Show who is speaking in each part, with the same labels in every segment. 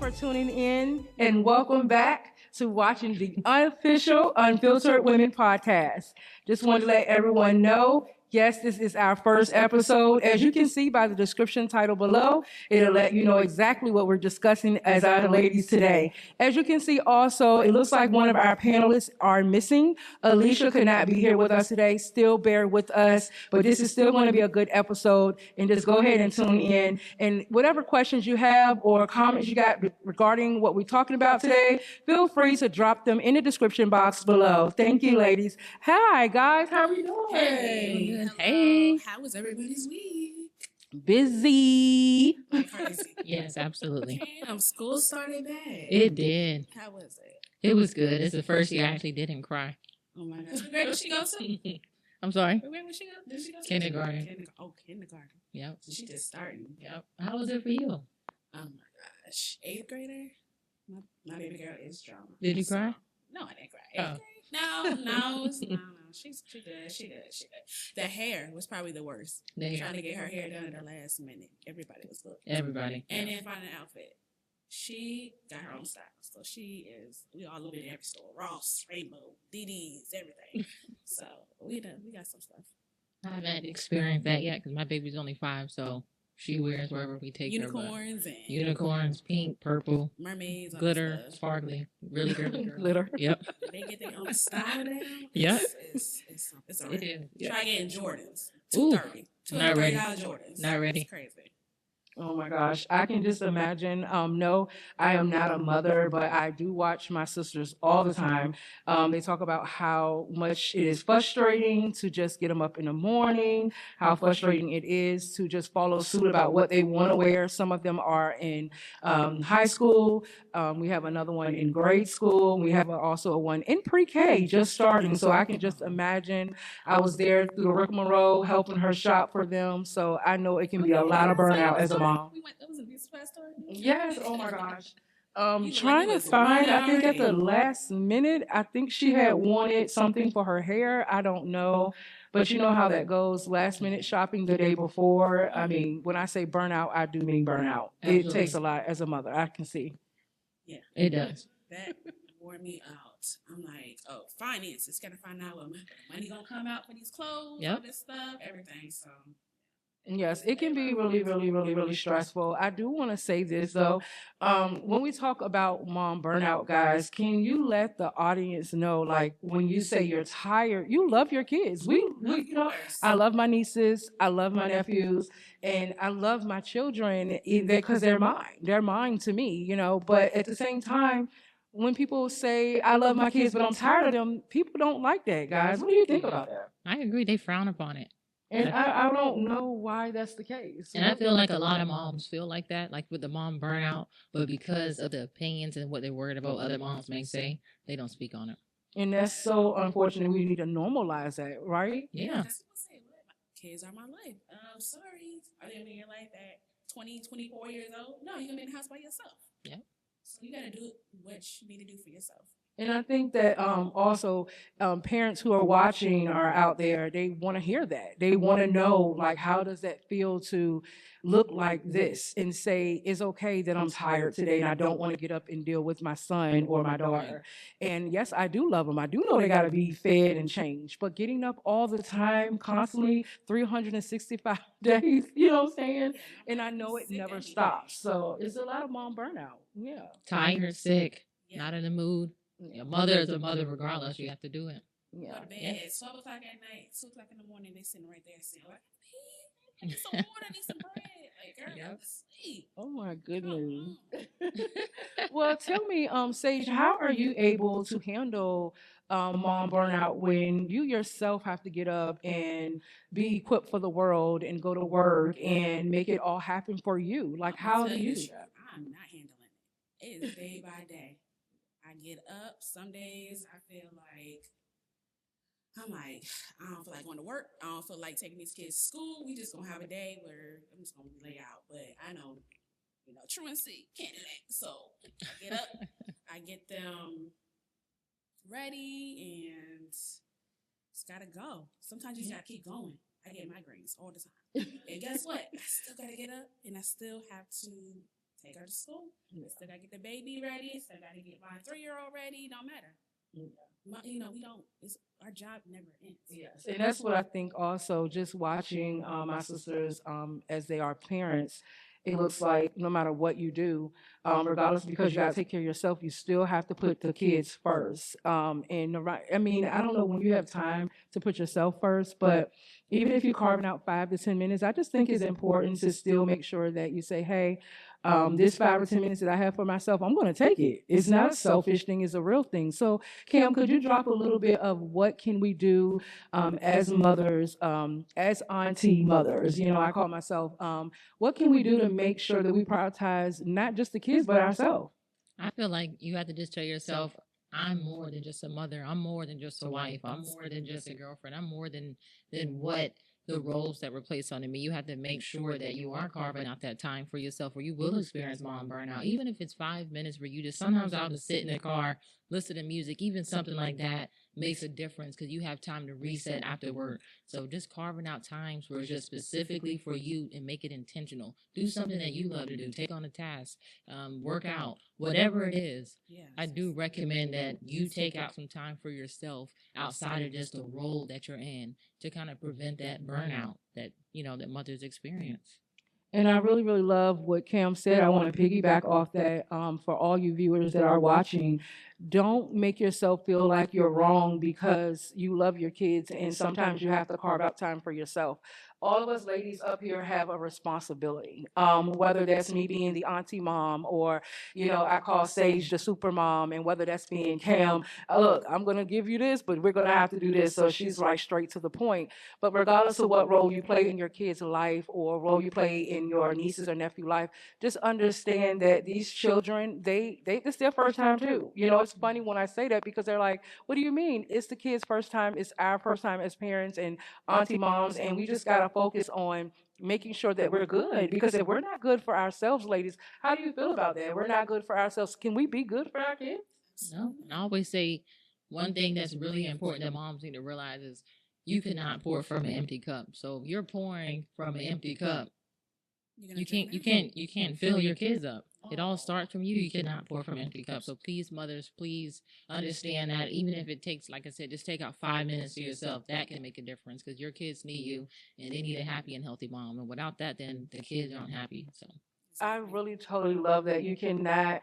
Speaker 1: for tuning in and welcome back to watching the unofficial Unfiltered Women Podcast. Just wanted to let everyone know, yes, this is our first episode. As you can see by the description title below, it'll let you know exactly what we're discussing as our ladies today. As you can see also, it looks like one of our panelists are missing. Alisha could not be here with us today. Still bear with us, but this is still going to be a good episode. And just go ahead and tune in. And whatever questions you have or comments you got regarding what we're talking about today, feel free to drop them in the description box below. Thank you, ladies. Hi, guys. How are you doing?
Speaker 2: Hey.
Speaker 3: Hey.
Speaker 2: How was everybody's week?
Speaker 1: Busy.
Speaker 2: Crazy.
Speaker 3: Yes, absolutely.
Speaker 2: Damn, school started back.
Speaker 3: It did.
Speaker 2: How was it?
Speaker 3: It was good. It's the first year I actually didn't cry.
Speaker 2: Oh my gosh. What grade did she go to?
Speaker 3: I'm sorry.
Speaker 2: What grade did she go? Did she go to?
Speaker 3: Kindergarten.
Speaker 2: Kindergarten.
Speaker 3: Yep.
Speaker 2: So she just starting.
Speaker 3: Yep. How was it for you?
Speaker 2: Oh my gosh. 8th grader? My baby girl is drama.
Speaker 3: Did you cry?
Speaker 2: No, I didn't cry.
Speaker 3: Oh.
Speaker 2: 8th grade? No. She's good. The hair was probably the worst. Trying to get her hair done at the last minute. Everybody was looking.
Speaker 3: Everybody.
Speaker 2: And then find an outfit. She got her own style. So we all live in every store. Ross, Rainbow, Dee Dee's, everything. So we got some stuff.
Speaker 3: I haven't experienced that yet because my baby's only 5, so she wears wherever we take her. Unicorns, pink, purple,
Speaker 2: mermaids,
Speaker 3: glitter, sparkly, really girly.
Speaker 1: Glitter.
Speaker 3: Yep.
Speaker 2: They get their own style now.
Speaker 3: Yep.
Speaker 2: It's all right.
Speaker 3: It is. Yep.
Speaker 2: Try getting Jordans.
Speaker 3: Ooh,
Speaker 2: $230.
Speaker 3: not ready.
Speaker 2: Jordans.
Speaker 3: Not ready.
Speaker 2: It's crazy.
Speaker 1: Oh my gosh, I can just imagine. No, I am not a mother, but I do watch my sisters all the time. They talk about how much it is frustrating to just get them up in the morning, how frustrating it is to just follow suit about what they want to wear. Some of them are in high school. We have another one in grade school. We have also one in pre-K just starting. So I can just imagine. I was there through the rigmarole helping her shop for them. So I know it can be a lot of burnout as a mom.
Speaker 2: That was a beautiful story.
Speaker 1: Yes. Oh my gosh.
Speaker 2: You
Speaker 1: Trying to
Speaker 2: was
Speaker 1: find, I think at
Speaker 2: right.
Speaker 1: the last minute, I think she had wanted something for her hair. I don't know. But you know how that goes. Last minute shopping the day before. I mean, when I say burnout, I do mean burnout.
Speaker 3: Absolutely.
Speaker 1: It takes a lot as a mother. I can see.
Speaker 2: Yeah.
Speaker 3: It does.
Speaker 2: That wore me out. I'm like, oh, finances. Gotta find out what money gonna come out for these clothes,
Speaker 3: Yep.
Speaker 2: all this stuff, everything. So
Speaker 1: Yes, it can be really, really, really, really stressful. I do want to say this though. When we talk about mom burnout, guys, can you let the audience know, like, when you say you're tired, you love your kids. You know, I love my nieces, I love my nephews, and I love my children because they're mine. They're mine to me, you know. But at the same time, when people say I love my kids, but I'm tired of them, people don't like that, guys. What do you think about that?
Speaker 3: I agree. They frown upon it.
Speaker 1: And I don't know why that's the case.
Speaker 3: And I feel like a lot of moms feel like that, like with the mom burnout, but because of the opinions and what they're worried about other moms may say, they don't speak on it.
Speaker 1: And that's so unfortunate. We need to normalize that, right?
Speaker 3: Yeah.
Speaker 2: That's what I say. Kids are my life. Sorry. Are they in your life at 20, 24 years old? No, you're gonna be in the house by yourself.
Speaker 3: Yeah.
Speaker 2: So you gotta do what you need to do for yourself.
Speaker 1: And I think that also parents who are watching are out there, they want to hear that. They want to know, like, how does that feel to look like this and say, it's okay that I'm tired today and I don't want to get up and deal with my son or my daughter. And yes, I do love them. I do know they got to be fed and changed. But getting up all the time, constantly, 365 days, you know what I'm saying? And I know it never stops. So it's a lot of mom burnout. Yeah.
Speaker 3: Tired, sick,
Speaker 2: Yeah.
Speaker 3: not in the mood. Your mother is a mother regardless. You have to do it.
Speaker 1: Yeah.
Speaker 2: Go to bed at 12 o'clock at night, 2 o'clock in the morning, they sitting right there saying, like, I need some water, I need some bread. Like, girl,
Speaker 3: Yep.
Speaker 2: go to sleep.
Speaker 1: Oh my
Speaker 2: Come
Speaker 1: goodness.
Speaker 2: on.
Speaker 1: Well, tell me, Sage, how are you able to handle mom burnout when you yourself have to get up and be equipped for the world and go to work and make it all happen for you? Like, how do you do that?
Speaker 2: I'm not handling it. It is day by day. I get up. Some days I feel like I don't feel like going to work. I don't feel like taking these kids to school. We just gonna have a day where I'm just gonna lay out. But I know, truancy can't do that. So I get up, I get them ready, and it's gotta go. Sometimes you just gotta keep going. I get migraines all the time. And guess what? I still gotta get up and I still have to take her to school. Still gotta get the baby ready. Still gotta get my 3-year-old ready. No matter. We don't. It's our job never ends.
Speaker 1: Yes, and that's what I think. Also, just watching my sisters as they are parents, it looks like no matter what you do, regardless, because you got to take care of yourself, you still have to put the kids first. And the right, I mean, I don't know when you have time to put yourself first, but even if you're carving out 5 to 10 minutes, I just think it's important to still make sure that you say, hey, this 5 or 10 minutes that I have for myself, I'm going to take it. It's not a selfish thing; it's a real thing. So, Cam, could you drop a little bit of what can we do as mothers, as auntie mothers? You know, I call myself. What can we do to make sure that we prioritize not just the kids but ourselves?
Speaker 3: I feel like you have to just tell yourself, I'm more than just a mother. I'm more than just a wife. I'm more than just a girlfriend. I'm more than what the roles that were placed on me. You have to make sure that you are carving out that time for yourself where you will experience mom burnout. Even if it's 5 minutes where you just sometimes I'll just sit in the car, listen to music, even something like that makes a difference because you have time to reset after work. So just carving out times where it's just specifically for you and make it intentional. Do something that you love to do. Take on a task, work out, whatever it is.
Speaker 2: Yeah.
Speaker 3: I do recommend that you take out some time for yourself outside of just the role that you're in to kind of prevent that burnout that, that mothers experience.
Speaker 1: And I really, really love what Cam said. I want to piggyback off that for all you viewers that are watching. Don't make yourself feel like you're wrong because you love your kids and sometimes you have to carve out time for yourself. All of us ladies up here have a responsibility, whether that's me being the auntie mom or, I call Sage the super mom, and whether that's being Cam, look, I'm going to give you this, but we're going to have to do this. So she's like straight to the point. But regardless of what role you play in your kid's life or role you play in your nieces or nephew life, just understand that these children, it's their first time too. It's funny when I say that because they're like, what do you mean? It's the kids' first time. It's our first time as parents and auntie moms. And we just got to focus on making sure that we're good, because if we're not good for ourselves, ladies, how do you feel about that? We're not good for ourselves. Can we be good for our kids?
Speaker 3: No. And I always say one thing that's really important that moms need to realize is you cannot pour from an empty cup. So if you're pouring from an empty cup, you can't fill your kids up. It all starts from you. You cannot pour from an empty cup. So please, mothers, please understand that even if it takes, like I said, just take out 5 minutes to yourself. That can make a difference because your kids need you and they need a happy and healthy mom. And without that, then the kids aren't happy. So
Speaker 1: I really totally love that. You cannot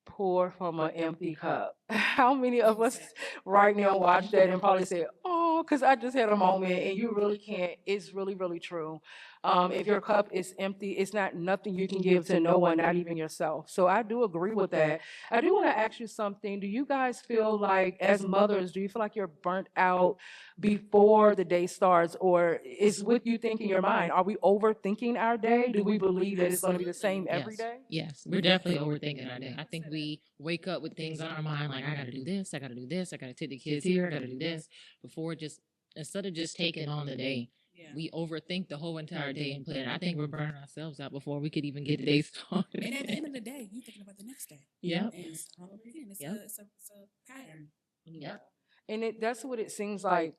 Speaker 1: pour from an empty cup. How many of us right now watch that and probably say, oh, because I just had a moment, and you really can't. It's really, really true. If your cup is empty, it's not nothing you can give to no one, not even yourself. So I do agree with that. I do want to ask you something. Do you guys feel like, as mothers, do you feel like you're burnt out before the day starts, or is with you think in your mind? Are we overthinking our day? Do we believe that it's going to be the same every
Speaker 3: yes,
Speaker 1: day?
Speaker 3: yes, we're definitely overthinking our day. I think we wake up with things on our mind like I got to do this, I got to do this, I got to take the kids here, I got to do this before just instead of just taking on the day.
Speaker 2: Yeah.
Speaker 3: We overthink the whole entire day and plan. I think we're burning ourselves out before we could even get the day started.
Speaker 2: And at the end of the day, you're thinking about the next day.
Speaker 3: Yeah.
Speaker 2: And it's all over again. It's a pattern.
Speaker 3: Yeah.
Speaker 1: And that's what it seems like,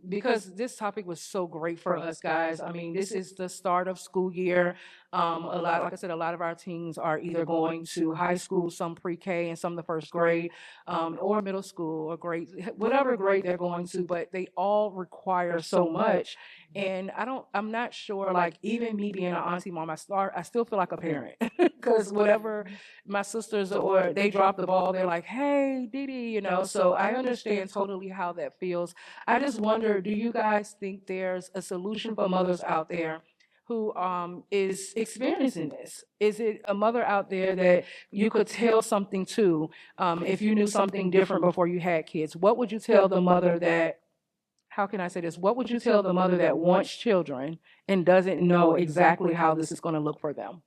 Speaker 1: because this topic was so great for us, guys. I mean, this is the start of school year. Like I said, a lot of our teens are either going to high school, some pre-K, and some the first grade, or middle school, or grade, whatever grade they're going to. But they all require so much, and I'm not sure. Like even me being an auntie mom, I still feel like a parent because whatever my sisters or they drop the ball, they're like, hey, Dee Dee, So I understand totally how that feels. I just wonder, do you guys think there's a solution for mothers out there who is experiencing this? Is it a mother out there that you could tell something to if you knew something different before you had kids? What would you tell the mother that, how can I say this? What would you tell the mother that wants children and doesn't know exactly how this is going to look for them?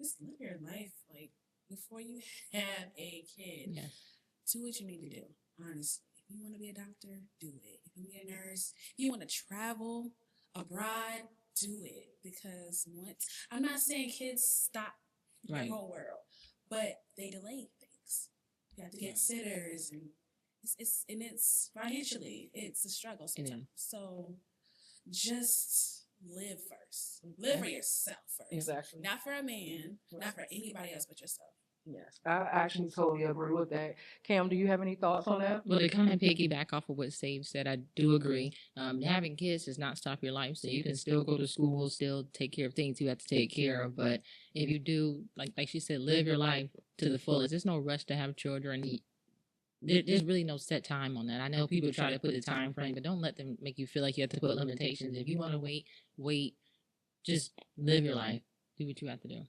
Speaker 2: Just live your life like before you have a kid.
Speaker 3: Yes.
Speaker 2: Do what you need to do, honestly. If you want to be a doctor, do it. If you want to be a nurse, if you want to travel abroad, do it. Because once, I'm not saying kids stop
Speaker 3: Right.
Speaker 2: the whole world, but they delay things. You have to get sitters, and it's financially, it's a struggle sometimes. So just live first. Live for yourself first.
Speaker 1: Exactly.
Speaker 2: Not for a man, not for anybody else but yourself.
Speaker 1: Yes, I actually totally agree with that. Cam, do you have any thoughts on that?
Speaker 3: Well, to kind of piggyback off of what Sage said, I do agree. Having kids does not stop your life, so you can still go to school, still take care of things you have to take care of. But if you do, like she said, live your life to the fullest. There's no rush to have children. There's really no set time on that. I know people try to put a time frame, but don't let them make you feel like you have to put limitations. If you want to wait. Just live your life. Do what you have to do.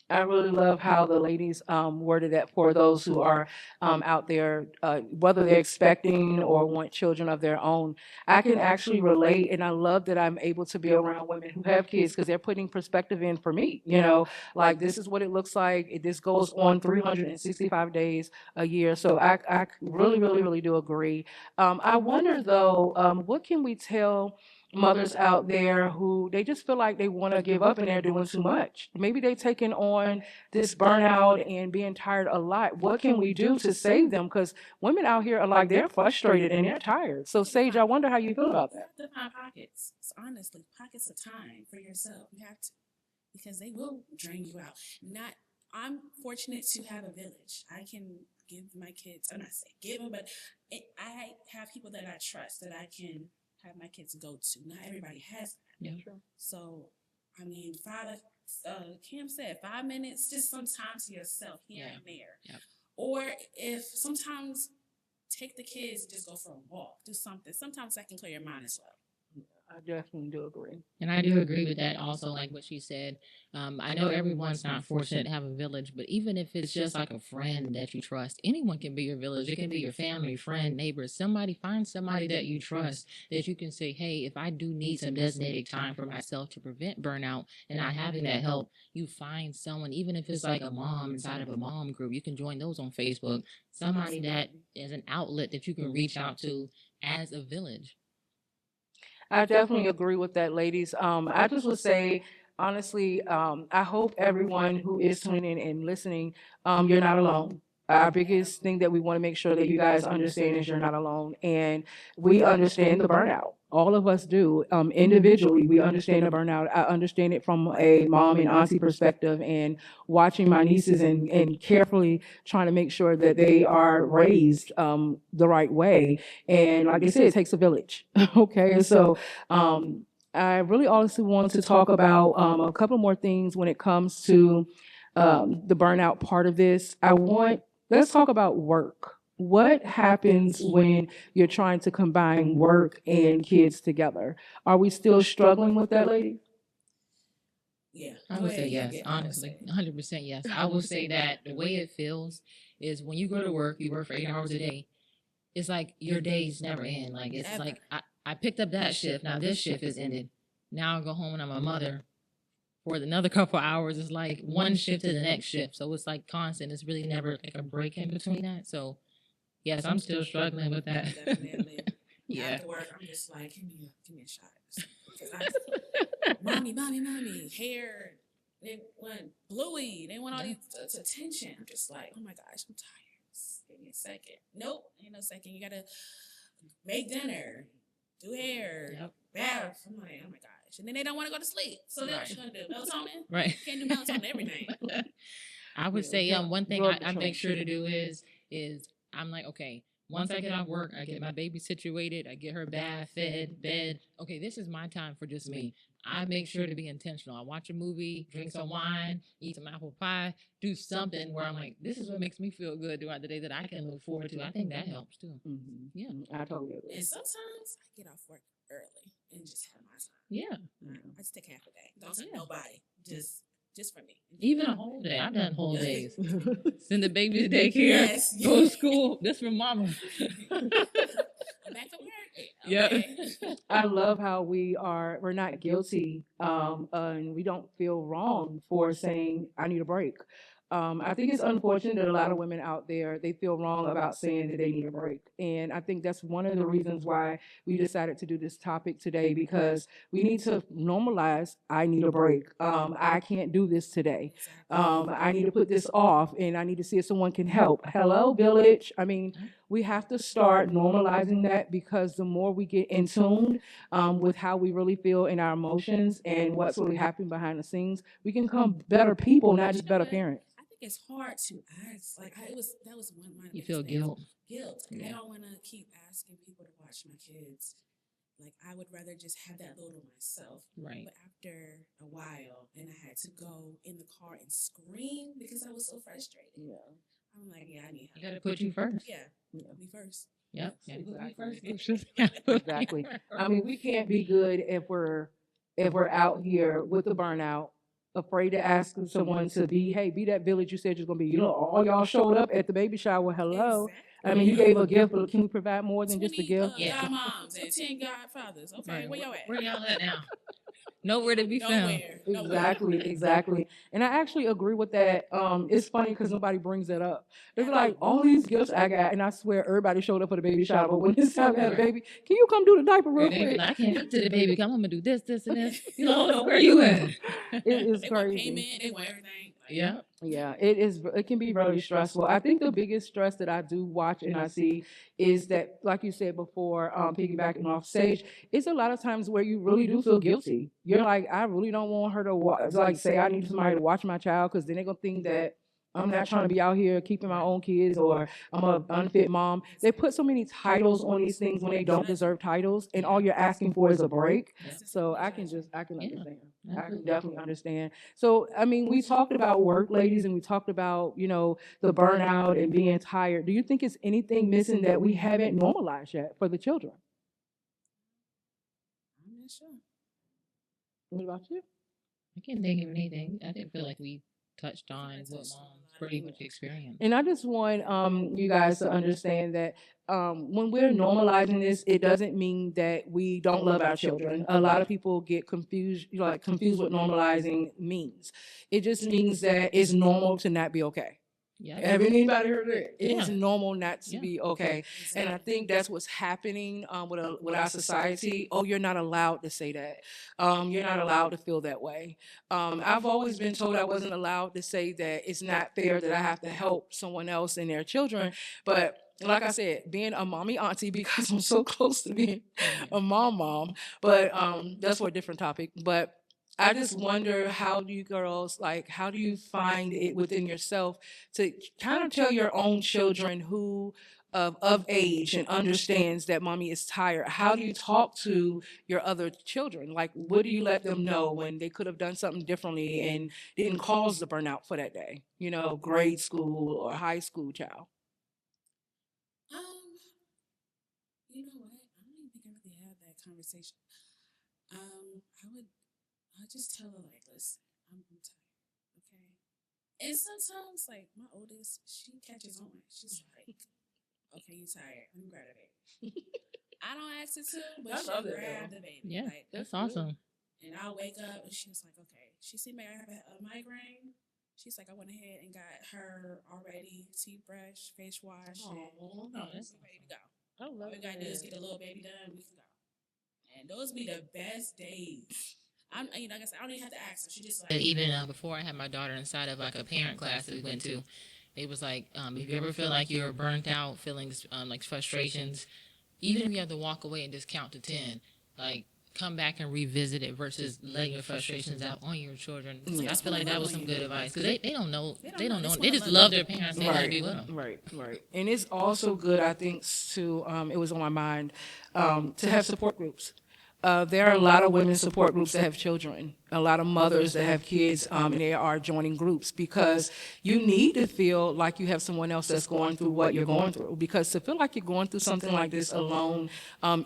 Speaker 1: I really love how the ladies worded that for those who are out there, whether they're expecting or want children of their own. I can actually relate, and I love that I'm able to be around women who have kids because they're putting perspective in for me. You know, like this is what it looks like. This goes on 365 days a year. So I really, really, really do agree. I wonder though, what can we tell mothers out there who they just feel like they want to give up and they're doing too much? Maybe they're taking on this burnout and being tired a lot. What can we do to save them? Because women out here are like, they're frustrated and they're tired. So Sage, I wonder how you feel about that.
Speaker 2: You have to find pockets. So honestly, pockets of time for yourself. You have to, because they will drain you out. I'm fortunate to have a village. I can give my kids, I'm not saying give them, but I have people that I trust that I can have my kids go to. Not everybody has that.
Speaker 3: Yeah.
Speaker 2: So, I mean, Cam said 5 minutes, just some time to yourself here and there.
Speaker 3: Yep.
Speaker 2: Or if sometimes take the kids and just go for a walk, do something. Sometimes that can clear your mind as well.
Speaker 1: I definitely do agree.
Speaker 3: And I do agree with that also, like what she said. I know everyone's not fortunate to have a village, but even if it's just like a friend that you trust, anyone can be your village. It can be your family, friend, neighbors, find somebody that you trust that you can say, hey, if I do need some designated time for myself to prevent burnout and not having that help, you find someone, even if it's like a mom inside of a mom group, you can join those on Facebook, somebody that is an outlet that you can reach out to as a village.
Speaker 1: I definitely agree with that, ladies. I just would say, honestly, I hope everyone who is tuning in and listening, you're not alone. Our biggest thing that we want to make sure that you guys understand is you're not alone. And we understand the burnout. All of us do. Individually, we understand the burnout. I understand it from a mom and auntie perspective and watching my nieces and carefully trying to make sure that they are raised the right way. And like I said, it takes a village. Okay. And so I really honestly want to talk about a couple more things when it comes to the burnout part of this. Let's talk about work. What happens when you're trying to combine work and kids together? Are we still struggling with that, lady?
Speaker 2: Yeah.
Speaker 3: I would say yes, honestly, 100% yes. I will say that the way it feels is when you go to work, you work for 8 hours a day. It's like your days never end. Like it's
Speaker 2: Ever.
Speaker 3: like I picked up that shift. Now this shift is ended. Now I go home and I'm a mother. For another couple hours, it's like one shift to the next shift. So it's like constant. It's really never like a break in between that. So yes, I'm still struggling with that.
Speaker 2: Definitely.
Speaker 3: Yeah.
Speaker 2: After work, I'm just like, give me a shot. Mommy, hair. They want bluey. They want all this attention. I'm just like, oh my gosh, I'm tired. Just give me a second. Nope, ain't no second. You gotta make dinner, do hair, bath. I'm like, oh my gosh. And then they don't want to go to sleep. So then what you gonna do? Melatonin?
Speaker 3: Right.
Speaker 2: You can't do melatonin everything.
Speaker 3: I would say one thing I make sure to do is I'm like, okay, once I get off work, I get my baby situated, I get her bath, fed, bed. Okay, this is my time for just me. I make sure to be intentional. I watch a movie, drink some wine, eat some apple pie, do something where I'm like, this is what makes me feel good throughout the day that I can look forward to. I think that helps too.
Speaker 1: Mm-hmm.
Speaker 3: Yeah.
Speaker 1: I totally agree.
Speaker 2: And sometimes I get off work early and just have my time.
Speaker 3: Yeah.
Speaker 2: I just take half a day. Don't tell nobody. Just for me.
Speaker 3: Even a whole day. I've done whole days. Send the baby to daycare,
Speaker 2: Yes.
Speaker 3: go to school. This for mama.
Speaker 2: I'm back to work.
Speaker 3: Yeah.
Speaker 1: I love how we're not guilty, and we don't feel wrong for saying I need a break. I think it's unfortunate that a lot of women out there, they feel wrong about saying that they need a break. And I think that's one of the reasons why we decided to do this topic today, because we need to normalize, I need a break. I can't do this today. I need to put this off and I need to see if someone can help. Hello, village. I mean, we have to start normalizing that, because the more we get in tune with how we really feel in our emotions and what's really happening behind the scenes, we can become better people, not just better parents.
Speaker 2: I think it's hard to ask. Like that was one of my
Speaker 3: You
Speaker 2: biggest
Speaker 3: feel
Speaker 2: things.
Speaker 3: guilt.
Speaker 2: Guilt. I
Speaker 3: Yeah.
Speaker 2: don't want to keep asking people to watch my kids. Like I would rather just have that load on myself.
Speaker 3: Right.
Speaker 2: But after a while, and I had to go in the car and scream because I was so frustrated.
Speaker 1: Yeah.
Speaker 2: I'm like, yeah, I need
Speaker 3: You
Speaker 2: help.
Speaker 3: got to put you first.
Speaker 2: Yeah, me first.
Speaker 3: Yep.
Speaker 1: Exactly. Exactly. I mean, we can't be good if we're out here with the burnout, afraid to ask someone to be, hey, be that village you said you're gonna be. You know, all y'all showed up at the baby shower. Hello. I mean, you gave a gift, but can we provide more than just a
Speaker 2: 20
Speaker 1: gift?
Speaker 2: godmoms and 10 godfathers. Okay,
Speaker 3: Right.
Speaker 2: where y'all at?
Speaker 3: Where y'all at now? Nowhere to be found.
Speaker 1: Exactly, exactly. And I actually agree with that. It's funny because nobody brings that up. They be like, all these gifts I got, and I swear everybody showed up for the baby shower. But when it's time to have a baby, can you come do the diaper real quick?
Speaker 3: I can't get to the baby. Come, I'm gonna do this, this, and this. You know, where you at?
Speaker 1: It is
Speaker 2: They want
Speaker 1: crazy.
Speaker 2: payment, they want everything.
Speaker 3: Yeah.
Speaker 1: Yeah, it is. It can be really stressful. I think the biggest stress that I do watch and I see is that, like you said before, piggybacking off stage, it's a lot of times where you really do feel guilty. You're like, I really don't want her to like say I need somebody to watch my child, because then they're gonna think that I'm not trying to be out here keeping my own kids, or I'm an unfit mom. They put so many titles on these things when they don't deserve titles, and all you're asking for is a break. So I can understand. I can definitely understand. So, I mean, we talked about work, ladies, and we talked about, the burnout and being tired. Do you think it's anything missing that we haven't normalized yet for the children?
Speaker 2: I'm not sure.
Speaker 1: What about you?
Speaker 3: I can't think of anything. I didn't feel like we touched on what moms pretty much experience.
Speaker 1: And I just want you guys to understand that when we're normalizing this, it doesn't mean that we don't love our children. A lot of people get confused, confused what normalizing means. It just means that it's normal to not be okay.
Speaker 3: Yeah.
Speaker 1: Have anybody heard it? It is
Speaker 3: Yeah.
Speaker 1: normal not to
Speaker 3: Yeah.
Speaker 1: be okay. And I think that's what's happening with our society. Oh, you're not allowed to say that. You're not allowed to feel that way. I've always been told I wasn't allowed to say that it's not fair that I have to help someone else and their children. But like I said, being a mommy auntie, because I'm so close to being a mom, but that's for a different topic. But I just wonder, how do you girls, how do you find it within yourself to kind of tell your own children who of age and understands that mommy is tired? How do you talk to your other children? Like, what do you let them know when they could have done something differently and didn't cause the burnout for that day? Grade school or high school child.
Speaker 2: You know what? I don't even think I really had that conversation. I just tell her, like, listen, I'm tired, okay? And sometimes, like, my oldest, she catches on. She's like, okay, you tired. Let me grab the baby. I don't ask her to, but she'll grab the baby.
Speaker 3: Yeah,
Speaker 2: like,
Speaker 3: that's awesome.
Speaker 2: And I'll wake up, and she's like, okay. She see me, I have a migraine. She's like, I went ahead and got her already teeth brush, face wash, and
Speaker 3: that's
Speaker 2: ready to go.
Speaker 1: I love
Speaker 2: All we gotta do is get the little baby done, we can go. And those be the best days. Like I said, I don't even have to ask her. She just like,
Speaker 3: even before I had my daughter inside of like a parent class that we went to, it was like, if you ever feel like you're burnt out, feelings like frustrations, even if you have to walk away and just count to 10, like come back and revisit it versus letting your frustrations out on your children. So I feel like that was some good advice, because they don't know. They don't know. They just love their parents. They want to be with them.
Speaker 1: Right. And it's also good, I think, to it was on my mind, to have support groups. There are a lot of women support groups that have children, a lot of mothers that have kids, and they are joining groups, because you need to feel like you have someone else that's going through what you're going through. Because to feel like you're going through something like this alone,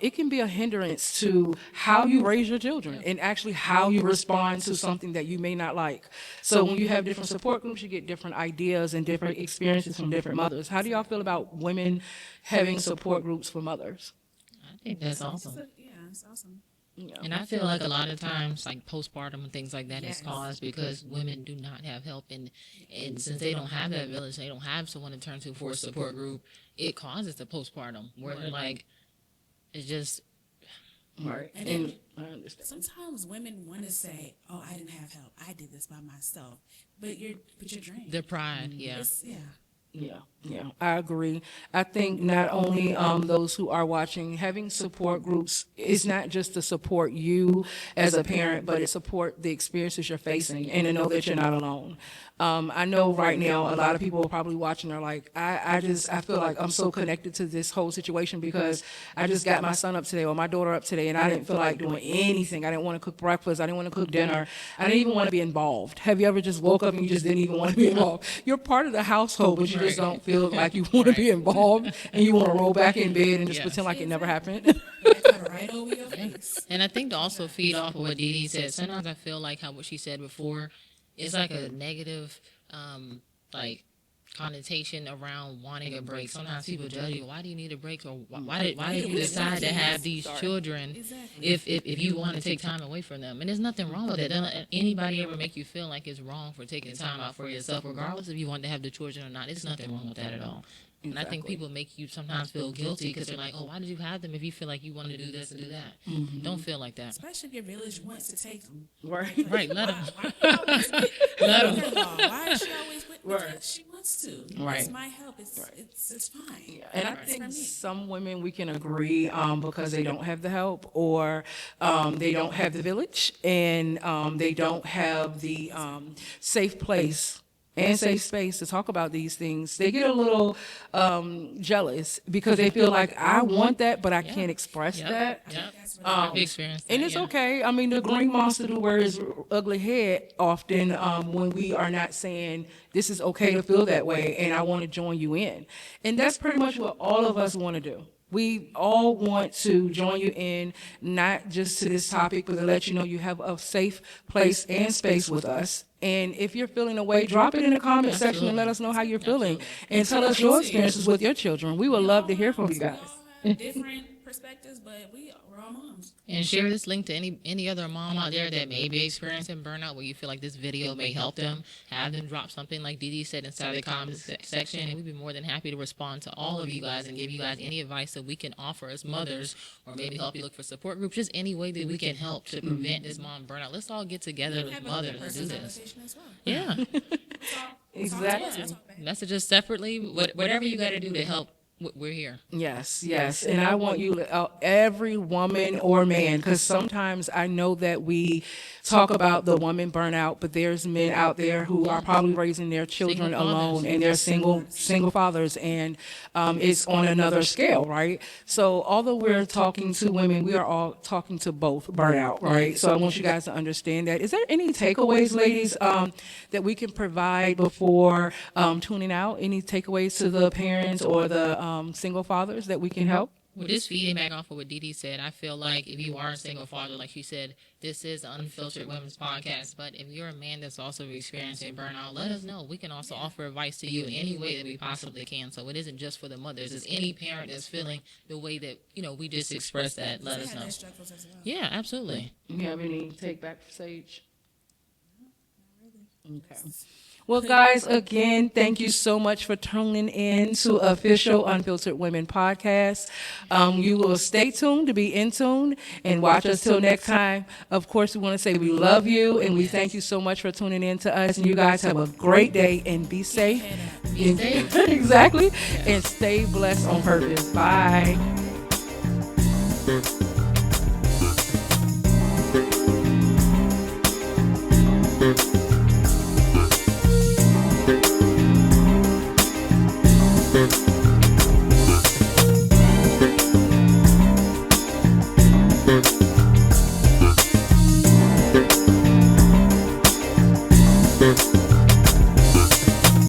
Speaker 1: it can be a hindrance to how you raise your children and actually how you respond to something that you may not like. So when you have different support groups, you get different ideas and different experiences from different mothers. How do y'all feel about women having support groups for mothers?
Speaker 3: I think that's awesome.
Speaker 2: yeah, it's awesome.
Speaker 1: Yeah.
Speaker 3: And I feel like a lot of times, like postpartum and things like that, is caused because women do not have help, and since they don't have that village, they don't have someone to turn to for a support group. It causes the postpartum where they're like, it's just
Speaker 1: Right.
Speaker 2: And
Speaker 1: I understand.
Speaker 2: sometimes women want to say, "Oh, I didn't have help. I did this by myself." But you're drained.
Speaker 3: their pride. Yeah.
Speaker 2: It's, yeah.
Speaker 1: Yeah. Yeah, I agree. I think not only those who are watching, having support groups is not just to support you as a parent, but it support the experiences you're facing and to know that you're not alone. I know right now a lot of people are probably watching are like, I feel like I'm so connected to this whole situation because I just got my son up today or my daughter up today and I didn't feel like doing anything. I didn't want to cook breakfast. I didn't want to cook dinner. I didn't even want to be involved. Have you ever just woke up and you just didn't even want to be involved? You're part of the household, but you just don't feel like you want to be involved and you want to roll back in bed and just pretend like it never happened.
Speaker 2: Right over your face.
Speaker 3: And I think to also feed off of what Dee Dee said, sometimes I feel like how what she said before is like a negative, like connotation around wanting a break. Sometimes people judge you. Why do you need a break? Or why did you decide to have these children if you want to take time away from them? And there's nothing wrong with it. Don't let anybody ever make you feel like it's wrong for taking time out for yourself, regardless if you want to have the children or not. There's nothing wrong with that at all. And I think people make you sometimes feel guilty because they're like, oh, why did you have them if you feel like you want to do this and do that? Don't feel like that.
Speaker 2: Especially if your village wants to take them.
Speaker 1: Right.
Speaker 3: Right, let them.
Speaker 2: Let them. Why is she always with me?
Speaker 1: Right.
Speaker 2: She wants to.
Speaker 1: Right.
Speaker 2: It's my help. It's fine.
Speaker 1: And I think some women we can agree because they don't have the help or they don't have the village and they don't have the safe place and safe space to talk about these things. They get a little jealous because they feel like I want that, but I can't express that.
Speaker 3: I've experienced that,
Speaker 1: And it's okay. I mean, the green monster do wear his ugly head often when we are not saying this is okay to feel that way and I want to join you in. And that's pretty much what all of us want to do. We all want to join you in, not just to this topic, but to let you know you have a safe place and space with us. And if you're feeling a way, drop it in the comment section and let us know how you're feeling. And tell us your experiences with your children. We would love to hear from you guys.
Speaker 2: We all have different perspectives, but we're all moms.
Speaker 3: And share this link to any other mom out there that may be experiencing burnout where you feel like this video may help them. Have them drop something like Dee Dee said inside the comments section. And we'd be more than happy to respond to all of you guys and give you guys any advice that we can offer as mothers or maybe help you look for support groups. Just any way that we can help to prevent this mom burnout. Let's all get together as mothers and do this.
Speaker 2: As well.
Speaker 3: Yeah.
Speaker 1: Exactly.
Speaker 3: Messages separately. Whatever you got to do to help. We're here.
Speaker 1: Yes, yes. And I want you, every woman or man, because sometimes I know that we talk about the woman burnout, but there's men out there who are probably raising their children alone and they're single fathers, and it's on another scale, right? So although we're talking to women, we are all talking to both burnout, right? So I want you guys to understand that. Is there any takeaways, ladies, that we can provide before tuning out? Any takeaways to the parents or the single fathers that we can help?
Speaker 3: Well, just feeding back off of what Dee Dee said, I feel like if you are a single father, like she said, this is the Unfiltered Women's Podcast. But if you're a man that's also experiencing burnout, let us know. We can also offer advice to you in any way that we possibly can. So it isn't just for the mothers. It's any parent that's feeling the way that, we just expressed that. Let us know. Yeah, absolutely.
Speaker 1: You have any take back, Sage? Okay. Well, guys, again, thank you so much for tuning in to official Unfiltered Women Podcast. You will stay tuned to be in tune and watch us till next time. Of course, we want to say we love you and we thank you so much for tuning in to us. And you guys have a great day and be safe.
Speaker 3: Be safe.
Speaker 1: Exactly. And stay blessed on purpose. Bye.
Speaker 4: Thank